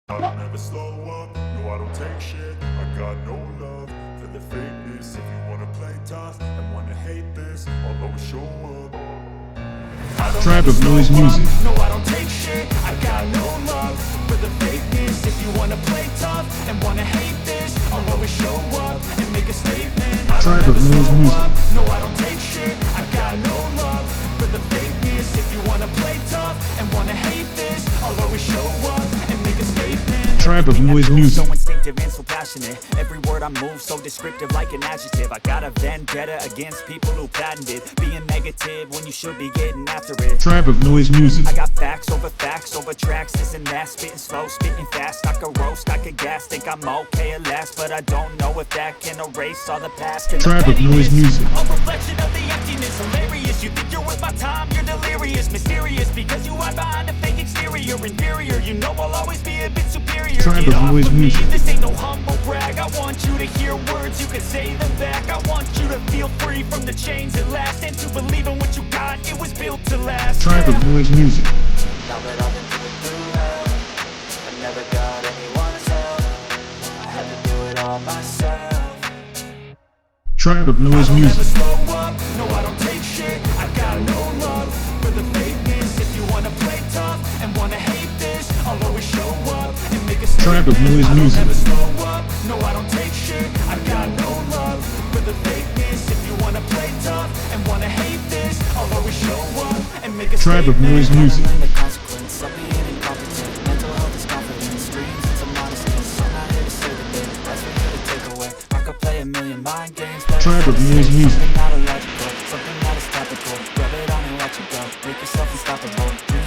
I don't ever slow up, no I don't take shit. I got no love for the fakeness. If you wanna play tough and wanna hate this, I'll always show up. Tribe of Noise Music. No, I don't take shit. I got no love for the fakeness. If you wanna play tough and wanna hate this, I'll always show up and make a statement. Tribe of Noise Music. No, I don't take shit. I got no love for the fakeness. If you wanna play tough and wanna hate this, I'll always show up and make a statement. Tribe of Noise Music. So instinctive and so passionate. Every word I move so descriptive like an adjective. I got a vendetta against people who patented being negative when you should be getting after it. Tribe of Noise Music. I got facts over tracks, this and that. Spitting slow, spitting fast. I could roast, I could gas. Think I'm okay at last, but I don't know if that can erase all the past. Tribe of Noise Music. A reflection of the emptiness, hilarious. You think you're worth my time, you're delirious. Mysterious, because you hide behind a fake exterior. Inferior, you know I'll always be a bit superior. Tribe Get of off Noise of me, Music. this ain't no humble brag. I want you to hear words, you can say them back. I want you to feel free from the chains at last, and to believe in what you got, it was built to last. Tribe of Noise Music. Now that I've been through hell, I never got anyone's help. I had to do it all myself. Tribe of Noise I don't ever Music. slow up, no I don't take shit. I got no love for the fakeness. If you wanna play tough and wanna hate this, I'll always show up and make a statement. Tribe of Noise I don't Music. ever slow up, no I don't take shit. I got no love for the fakeness. If you wanna play tough and wanna hate this, I'll always show up and make a Tribe of statement. Noise Music. Learn the consequence of being incompetent. Mental health is confidence, dreams into modestness. I'm not here to say the things that's for you to take away. I could play a million mind games, but Tribe of Noise Music. something not illogical, something that is topical. Rub it on and watch it go. Make yourself unstoppable.